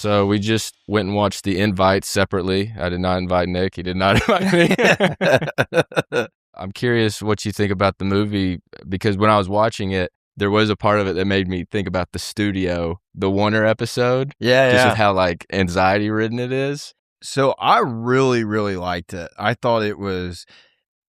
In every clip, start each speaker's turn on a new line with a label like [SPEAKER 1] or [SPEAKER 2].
[SPEAKER 1] So we just went and watched The Invite separately. I did not invite Nick. He did not invite me. I'm curious what you think about the movie, because when I was watching it, there was a part of it that made me think about The Studio, the Warner episode. Just with how like anxiety ridden it is.
[SPEAKER 2] So I really, really liked it. I thought it was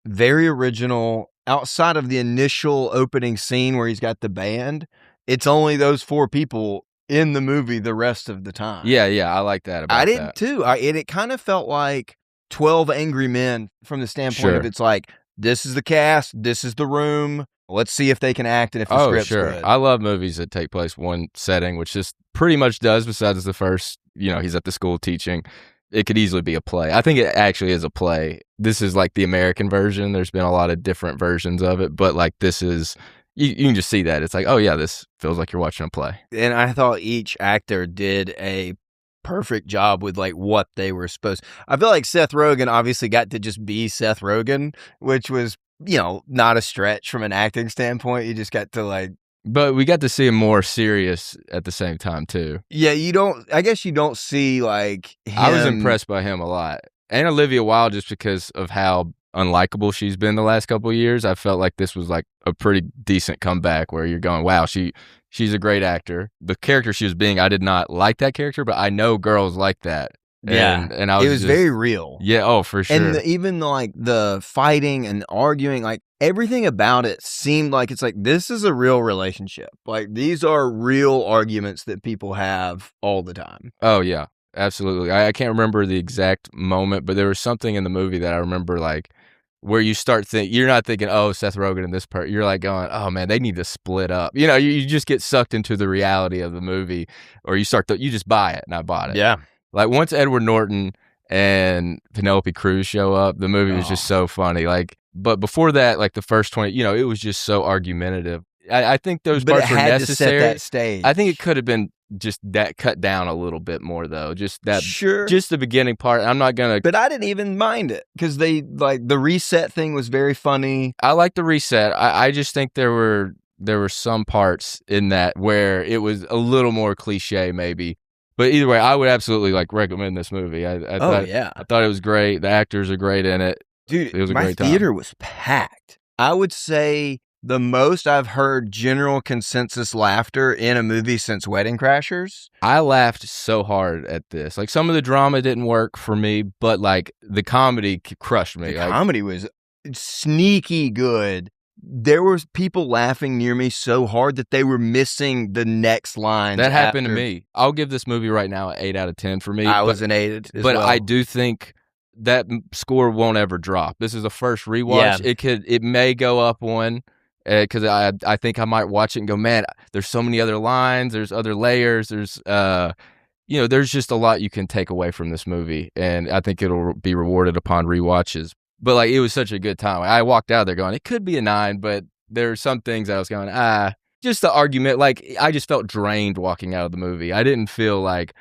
[SPEAKER 2] very original. Outside of the initial opening scene where he's got the band, it's only those 4 people in the movie the rest of the time.
[SPEAKER 1] Yeah, I like that about that.
[SPEAKER 2] I did too. And it kind of felt like 12 Angry Men from the standpoint of it's like, this is the cast, this is the room. Let's see if they can act and if the script's good.
[SPEAKER 1] I love movies that take place one setting, which this pretty much does, besides the first, he's at the school teaching. It could easily be a play. I think it actually is a play. This is like the American version. There's been a lot of different versions of it, but like this is, you can just see that. It's like, oh yeah, this feels like you're watching a play.
[SPEAKER 2] And I thought each actor did a perfect job with like what they were supposed. I feel like Seth Rogen obviously got to just be Seth Rogen, which was, not a stretch from an acting standpoint. You just got to like.
[SPEAKER 1] But we got to see him more serious at the same time too.
[SPEAKER 2] Yeah, I guess you don't see like him.
[SPEAKER 1] I was impressed by him a lot. And Olivia Wilde, just because of how unlikable she's been the last couple of years. I felt like this was like a pretty decent comeback where you're going, wow, she's a great actor. The character she was being, I did not like that character, but I know girls like that.
[SPEAKER 2] Yeah,
[SPEAKER 1] and I was
[SPEAKER 2] it was very real.
[SPEAKER 1] Yeah, oh, for sure.
[SPEAKER 2] And even like the fighting and arguing, like everything about it seemed like it's like, this is a real relationship. Like these are real arguments that people have all the time.
[SPEAKER 1] Oh, yeah, absolutely. I can't remember the exact moment, but there was something in the movie that I remember like where you start you're not thinking, oh, Seth Rogen and this part. You're like going, oh man, they need to split up. You just get sucked into the reality of the movie, or you just buy it, and I bought it.
[SPEAKER 2] Yeah.
[SPEAKER 1] Like once Edward Norton and Penelope Cruz show up, the movie was just so funny. Like, but before that, like the first 20, it was just so argumentative. I think those parts were necessary.
[SPEAKER 2] To set that stage.
[SPEAKER 1] I think it could have been just that cut down a little bit more though. Just that,
[SPEAKER 2] sure.
[SPEAKER 1] Just the beginning part. I'm not gonna.
[SPEAKER 2] But I didn't even mind it because they like the reset thing was very funny.
[SPEAKER 1] I like the reset. I just think there were some parts in that where it was a little more cliche maybe. But either way, I would absolutely like recommend this movie. I thought it was great. The actors are great in it.
[SPEAKER 2] Dude,
[SPEAKER 1] it was a great time.
[SPEAKER 2] My theater was packed. I would say the most I've heard general consensus laughter in a movie since Wedding Crashers.
[SPEAKER 1] I laughed so hard at this. Like some of the drama didn't work for me, but like the comedy crushed me.
[SPEAKER 2] The comedy was sneaky good. There was people laughing near me so hard that they were missing the next line.
[SPEAKER 1] That happened to me. I'll give this movie right now an 8 out of 10 for me.
[SPEAKER 2] I was an 8 as
[SPEAKER 1] well. But I do think that score won't ever drop. This is the first rewatch. Yeah. It may go up one because I think I might watch it and go, man, there's so many other lines. There's other layers. There's there's just a lot you can take away from this movie, and I think it'll be rewarded upon rewatches. But like, it was such a good time. I walked out there going, it could be a 9, but there are some things I was going, just the argument. Like, I just felt drained walking out of the movie. I didn't feel like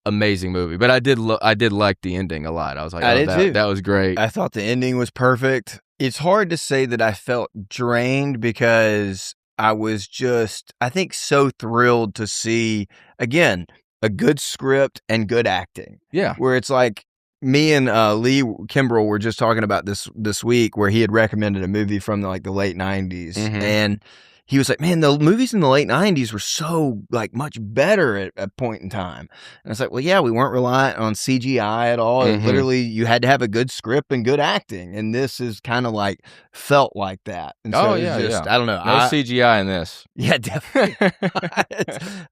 [SPEAKER 1] amazing movie, but I did like the ending a lot. I was like,
[SPEAKER 2] I did too.
[SPEAKER 1] That was great.
[SPEAKER 2] I thought the ending was perfect. It's hard to say that I felt drained because I was just, I think, so thrilled to see, again, a good script and good acting.
[SPEAKER 1] Yeah.
[SPEAKER 2] Where it's like, me and Lee Kimbrell were just talking about this week where he had recommended a movie from the late 90s. Mm-hmm. And he was like, man, the movies in the late 90s were so like much better at a point in time. And I was like, well, yeah, we weren't reliant on CGI at all. Mm-hmm. Literally, you had to have a good script and good acting. And this is kind of like felt like that. And so
[SPEAKER 1] yeah.
[SPEAKER 2] I don't know.
[SPEAKER 1] No CGI in this.
[SPEAKER 2] Yeah, definitely.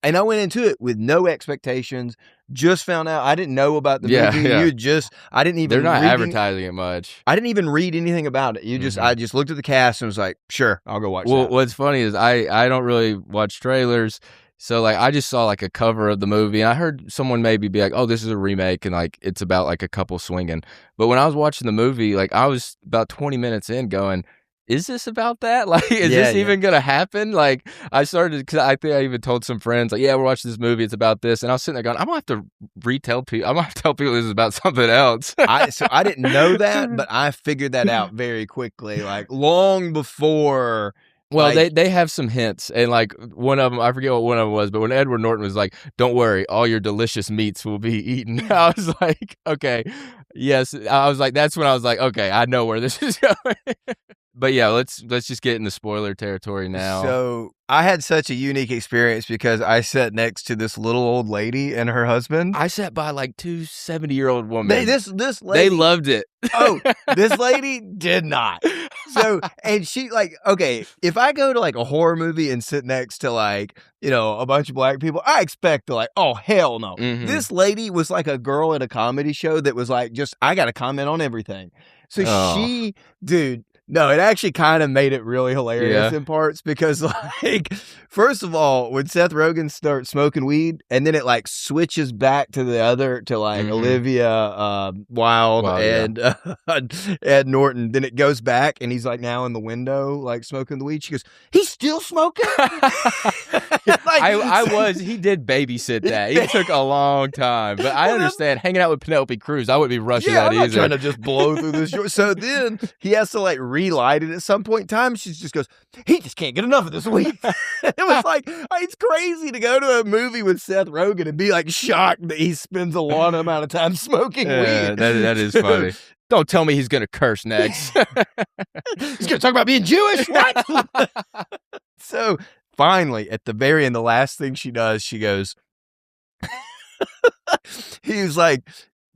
[SPEAKER 2] And I went into it with no expectations. Just found out. I didn't know about the movie.
[SPEAKER 1] Yeah.
[SPEAKER 2] I didn't even.
[SPEAKER 1] They're not advertising it much.
[SPEAKER 2] I didn't even read anything about it. I just looked at the cast and was like, sure, I'll go watch that.
[SPEAKER 1] Well, what's funny is I don't really watch trailers. So like I just saw like a cover of the movie and I heard someone maybe be like, oh, this is a remake and like it's about like a couple swinging. But when I was watching the movie, like I was about 20 minutes in going, is this about that? Like, is this even going to happen? Like, I started, because I think I even told some friends, like, yeah, we're watching this movie. It's about this. And I was sitting there going, I'm going to have to retell people. I'm going to have to tell people this is about something else.
[SPEAKER 2] So I didn't know that, but I figured that out very quickly, like long before
[SPEAKER 1] Well, they have some hints, and like one of them, I forget what one of them was, but when Edward Norton was like, "Don't worry, all your delicious meats will be eaten," I was like, "Okay, yes." I was like, that's when I was like, "Okay, I know where this is going." But yeah, let's just get into spoiler territory now.
[SPEAKER 2] So I had such a unique experience because I sat next to this little old lady and her husband.
[SPEAKER 1] I sat by like two 70-year-old women.
[SPEAKER 2] This lady,
[SPEAKER 1] they loved it.
[SPEAKER 2] Oh, this lady did not. So, and she like, okay, if I go to like a horror movie and sit next to like, you know, a bunch of black people, I expect to like, oh, hell no.
[SPEAKER 1] Mm-hmm.
[SPEAKER 2] This lady was like a girl at a comedy show that was like, just, I got to comment on everything. So she, dude, no, it actually kind of made it really hilarious in parts because, like, first of all, when Seth Rogen starts smoking weed and then it like switches back to the other, to like Olivia Wilde and Norton, then it goes back and he's like now in the window, like smoking the weed. She goes, "He's still smoking?"
[SPEAKER 1] He did babysit that. It took a long time, but I understand hanging out with Penelope Cruz, I wouldn't be rushing that
[SPEAKER 2] I'm not
[SPEAKER 1] either.
[SPEAKER 2] trying to just blow through this. So then he has to like relight it at some point in time. She just goes, "He just can't get enough of this weed." It was like, it's crazy to go to a movie with Seth Rogen and be like shocked that he spends a long amount of time smoking weed.
[SPEAKER 1] That is funny. Don't tell me he's going to curse next.
[SPEAKER 2] He's going to talk about being Jewish? What? So finally, at the very end, the last thing she does, she goes, he was like,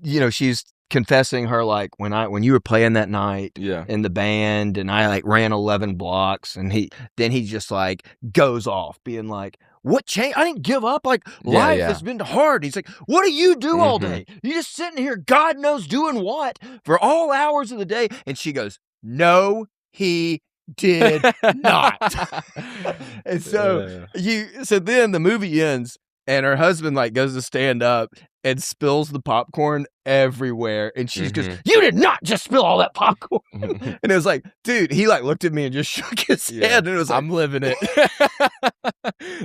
[SPEAKER 2] you know, she's confessing her like, when you were playing that night in the band and I like ran 11 blocks, and he just like goes off being like, "What changed? I didn't give up. Like life has been hard." He's like, "What do you do all day? You just sitting here, God knows doing what, for all hours of the day?" And she goes, "No, he did not." And so then the movie ends and her husband like goes to stand up and spills the popcorn everywhere. And she goes, "You did not just spill all that popcorn." And it was like, dude, he like looked at me and just shook his head. And it was like,
[SPEAKER 1] I'm living it.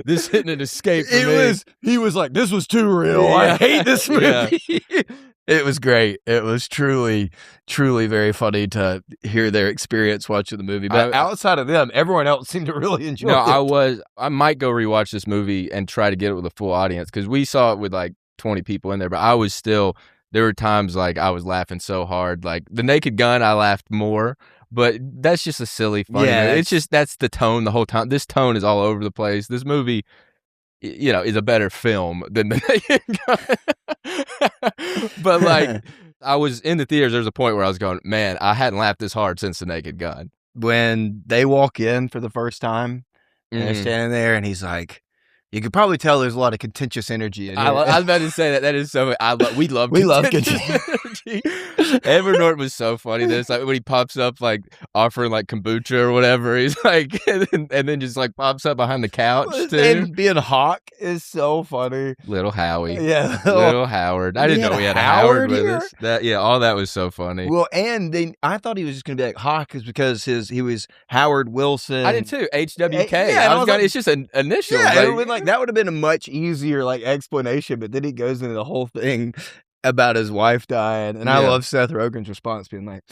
[SPEAKER 1] This isn't an escape for me.
[SPEAKER 2] He was like, "This was too real. I hate this movie." It was great. It was truly, truly very funny to hear their experience watching the movie. But outside of them, everyone else seemed to really enjoy it.
[SPEAKER 1] I might go rewatch this movie and try to get it with a full audience, because we saw it with like 20 people in there, but I was still, there were times like I was laughing so hard. Like The Naked Gun, I laughed more, but that's just a silly funny movie. It's just, that's the tone the whole time. This tone is all over the place. This movie, you know, is a better film than The Naked Gun. But like, I was in the theaters, there was a point where I was going, man, I hadn't laughed this hard since The Naked Gun.
[SPEAKER 2] When they walk in for the first time and they're standing there and he's like, you could probably tell there's a lot of contentious energy in here.
[SPEAKER 1] I was about to say that. That is so. We love contentious energy. Edward Norton was so funny. There's like when he pops up like offering like kombucha or whatever. He's like, and then just like pops up behind the couch too.
[SPEAKER 2] And being Hawk is so funny.
[SPEAKER 1] Little Howie,
[SPEAKER 2] little
[SPEAKER 1] Howard. I didn't know we had a Howard with us. All that was so funny.
[SPEAKER 2] Well, and I thought he was just gonna be like Hawk, is because he was Howard Wilson.
[SPEAKER 1] I did too. HWK. It's just an initial.
[SPEAKER 2] Yeah, that would have been a much easier like explanation, but then he goes into the whole thing about his wife dying, and I love Seth Rogen's response being like,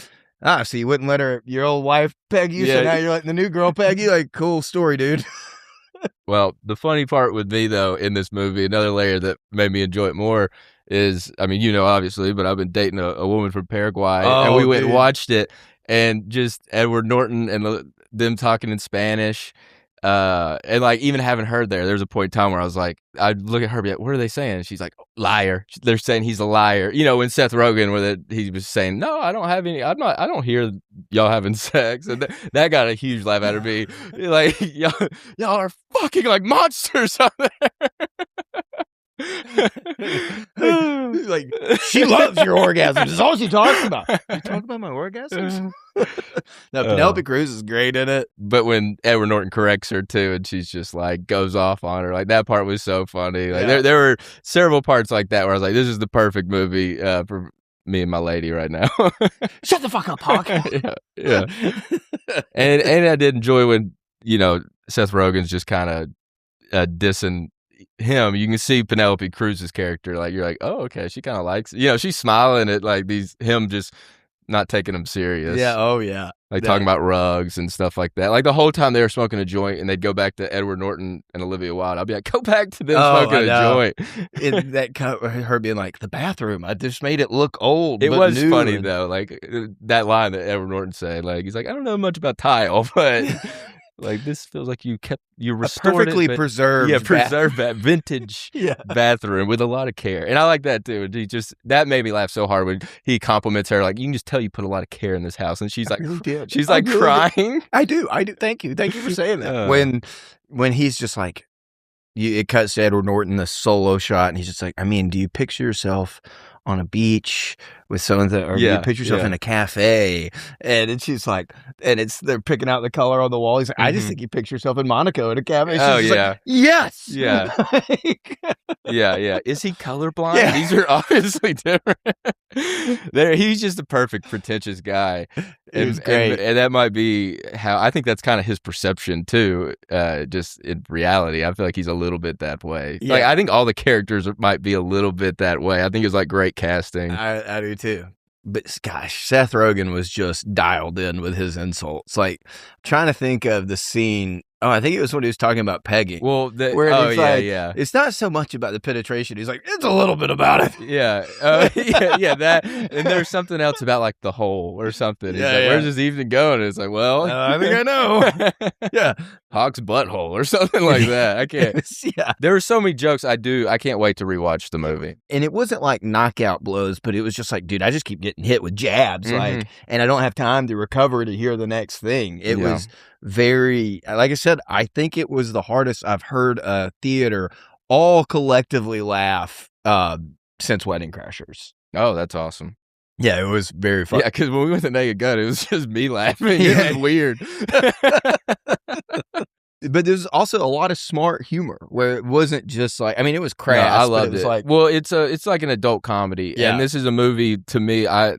[SPEAKER 2] so you wouldn't let your old wife peg you, so now you're letting the new girl peg you? Like, cool story, dude.
[SPEAKER 1] Well, the funny part with me though in this movie, another layer that made me enjoy it more is, I mean, you know, obviously, but I've been dating a woman from Paraguay, and we went and watched it, and just Edward Norton and them talking in Spanish. And like even having her there's a point in time where I was like, I'd look at her and be like, what are they saying? And she's like, liar. They're saying he's a liar. You know, when Seth Rogen, he was saying, no, I don't have any, I don't hear y'all having sex. And that got a huge laugh out of me. Like, y'all are fucking like monsters out there.
[SPEAKER 2] Like, she loves your orgasms. That's all she talks about. You talk about my orgasms? No, Penelope Cruz is great in it.
[SPEAKER 1] But when Edward Norton corrects her too, and she's just like goes off on her, like that part was so funny. Like there were several parts like that where I was like, this is the perfect movie for me and my lady right now.
[SPEAKER 2] Shut the fuck up, Hawk.
[SPEAKER 1] Yeah. And I did enjoy when, you know, Seth Rogen's just kind of dissing him. You can see Penelope Cruz's character, like you're like, oh, okay, she kind of likes it. You know, she's smiling at like him just not taking them serious.
[SPEAKER 2] Yeah, oh yeah.
[SPEAKER 1] Like talking about rugs and stuff like that. Like the whole time they were smoking a joint and they'd go back to Edward Norton and Olivia Wilde. I'd be like, go back to them smoking a joint.
[SPEAKER 2] Her being like, the bathroom, I just made it look old.
[SPEAKER 1] It was funny though. Like that line that Edward Norton said, like, he's like, I don't know much about tile, but like this feels like you restored
[SPEAKER 2] perfectly preserved.
[SPEAKER 1] Yeah, preserved that vintage bathroom with a lot of care. And I like that too. That made me laugh so hard when he compliments her. Like, you can just tell you put a lot of care in this house. And she's like,
[SPEAKER 2] really did.
[SPEAKER 1] She's like really crying.
[SPEAKER 2] I do. Thank you for saying that. When he's just like, it cuts to Edward Norton, the solo shot, and he's just like, I mean, do you picture yourself on a beach with someone or do you picture yourself in a cafe? And she's like, they're picking out the color on the wall. He's like, I just think you picture yourself in Monaco at a cafe. She's like, yes.
[SPEAKER 1] Yeah. Yeah. Is he colorblind? Yeah. These are obviously different. He's just a perfect pretentious guy.
[SPEAKER 2] It's great.
[SPEAKER 1] And that might be how, I think that's kind of his perception too. Just in reality, I feel like he's a little bit that way. Yeah. Like, I think all the characters might be a little bit that way. I think it's like great casting.
[SPEAKER 2] I do too. But gosh, Seth Rogen was just dialed in with his insults. Like, I'm trying to think of the scene. Oh, I think it was when he was talking about pegging.
[SPEAKER 1] Well,
[SPEAKER 2] it's not so much about the penetration. He's like, it's a little bit about it.
[SPEAKER 1] Yeah. That. And there's something else about like the hole or something. He's like, where's this evening going? And it's like, well,
[SPEAKER 2] I think I know. Yeah.
[SPEAKER 1] Hawk's butthole or something like that. I can't.
[SPEAKER 2] Yeah.
[SPEAKER 1] There were so many jokes. I can't wait to rewatch the movie.
[SPEAKER 2] And it wasn't like knockout blows, but it was just like, dude, I just keep getting hit with jabs. Like, and I don't have time to recover to hear the next thing. It was very, like I said, I think it was the hardest I've heard a theater all collectively laugh since Wedding Crashers.
[SPEAKER 1] Oh, that's awesome.
[SPEAKER 2] Yeah, it was very fun.
[SPEAKER 1] Yeah, because when we went to Naked Gun, it was just me laughing. It was weird.
[SPEAKER 2] But there's also a lot of smart humor where it wasn't just like, I mean, it was crass.
[SPEAKER 1] No, I loved
[SPEAKER 2] it.
[SPEAKER 1] Like, well, it's like an adult comedy. Yeah. And this is a movie, to me, I've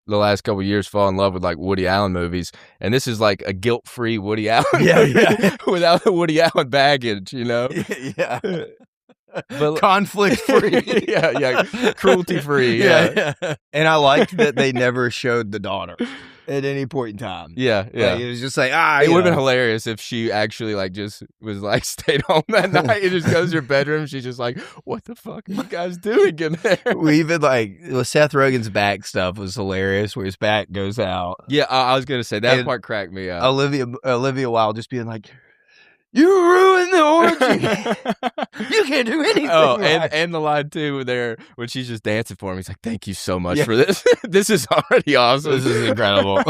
[SPEAKER 1] the last couple of years fall in love with like Woody Allen movies, and this is like a guilt-free Woody Allen without the Woody Allen baggage, you know?
[SPEAKER 2] Yeah. But conflict-free.
[SPEAKER 1] Cruelty-free.
[SPEAKER 2] Yeah. And I liked that they never showed the daughter at any point in time.
[SPEAKER 1] Yeah.
[SPEAKER 2] Like, it was just like,
[SPEAKER 1] it would have been hilarious if she actually like just was like stayed home that night and just goes to her bedroom. She's just like, what the fuck are you guys doing in there?
[SPEAKER 2] We even like, Seth Rogen's back stuff was hilarious where his back goes out.
[SPEAKER 1] Yeah, I was gonna say that part cracked me up.
[SPEAKER 2] Olivia Wilde just being like, you ruined the orgy. You can't do anything.
[SPEAKER 1] Oh,
[SPEAKER 2] right.
[SPEAKER 1] and the line too there when she's just dancing for him. He's like, "Thank you so much for this. This is already awesome.
[SPEAKER 2] This is incredible."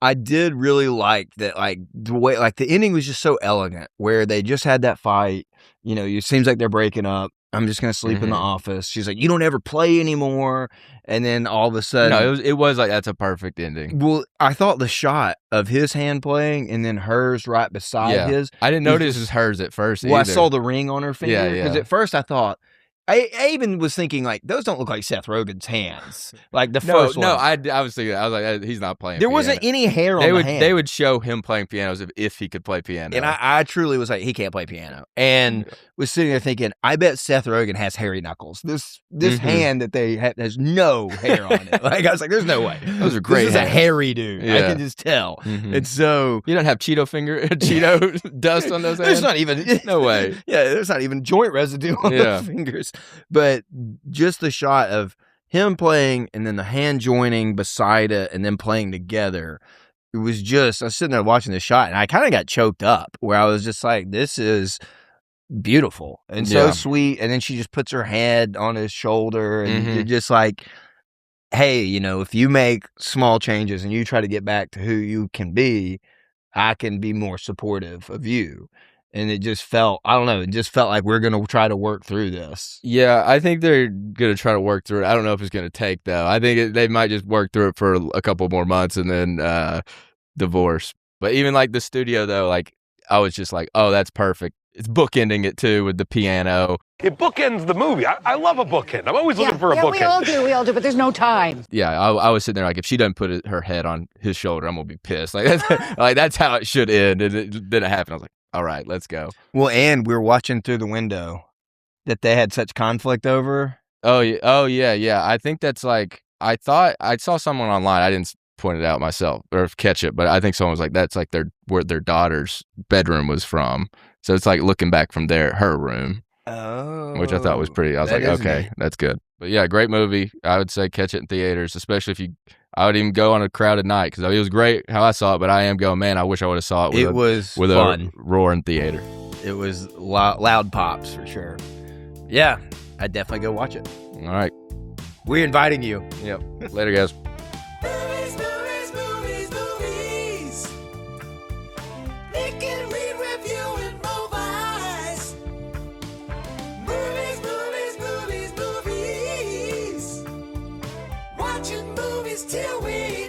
[SPEAKER 2] I did really like that, like the way, like the ending was just so elegant, where they just had that fight. You know, it seems like they're breaking up. I'm just gonna sleep in the office. She's like, you don't ever play anymore. And then all of a sudden,
[SPEAKER 1] no, it was like that's a perfect ending.
[SPEAKER 2] Well, I thought the shot of his hand playing and then hers right beside his.
[SPEAKER 1] I didn't notice it was hers at first.
[SPEAKER 2] Well, I saw the ring on her finger because
[SPEAKER 1] Yeah.
[SPEAKER 2] at first I thought. I even was thinking, like, those don't look like Seth Rogen's hands. Like, the first one.
[SPEAKER 1] No, I was thinking, I was like, he's not playing
[SPEAKER 2] There
[SPEAKER 1] piano.
[SPEAKER 2] wasn't any hair on the hand.
[SPEAKER 1] They would show him playing pianos if he could play piano.
[SPEAKER 2] And I truly was like, he can't play piano. And was sitting there thinking, I bet Seth Rogen has hairy knuckles. This hand that they have has no hair on it. Like, I was like, there's no way.
[SPEAKER 1] Those are great.
[SPEAKER 2] This is a hairy dude.
[SPEAKER 1] Yeah.
[SPEAKER 2] I can just tell. And so.
[SPEAKER 1] You don't have Cheeto dust on those hands?
[SPEAKER 2] There's not even.
[SPEAKER 1] No way.
[SPEAKER 2] Yeah, there's not even joint residue on those fingers. But just the shot of him playing and then the hand joining beside it and then playing together, it was just, I was sitting there watching the shot and I kind of got choked up where I was just like, this is beautiful and so sweet. And then she just puts her head on his shoulder and you're just like, hey, you know, if you make small changes and you try to get back to who you can be, I can be more supportive of you. And it just felt, I don't know, it just felt like we're going to try to work through this.
[SPEAKER 1] Yeah, I think they're going to try to work through it. I don't know if it's going to take, though. I think they might just work through it for a couple more months and then divorce. But even like the studio, though, like I was just like, oh, that's perfect. It's bookending it, too, with the piano.
[SPEAKER 3] It bookends the movie. I love a bookend. I'm always looking for a bookend.
[SPEAKER 4] We all do, but there's no time.
[SPEAKER 1] Yeah, I was sitting there like, if she doesn't put her head on his shoulder, I'm going to be pissed. Like that's how it should end. And it didn't happen. I was like, all right, let's go.
[SPEAKER 2] Well, and we were watching through the window that they had such conflict over.
[SPEAKER 1] Oh yeah. I think that's like, I thought I saw someone online. I didn't point it out myself or catch it, but I think someone was like, that's like where their daughter's bedroom was from. So it's like looking back from her room.
[SPEAKER 2] Oh,
[SPEAKER 1] which I thought was pretty. I was like, okay,
[SPEAKER 2] neat.
[SPEAKER 1] that's good. But yeah, great movie. I would say catch it in theaters, especially if you. I would even go on a crowded night because it was great how I saw it. But I am going, man. I wish I would have saw it. With
[SPEAKER 2] fun.
[SPEAKER 1] A roaring theater.
[SPEAKER 2] It was loud pops for sure. Yeah, I'd definitely go watch it.
[SPEAKER 1] All right,
[SPEAKER 2] we're inviting you.
[SPEAKER 1] Yep. Later, guys.
[SPEAKER 4] Movies. Nick and Reed reviewing movies. Movies. Watching movies till we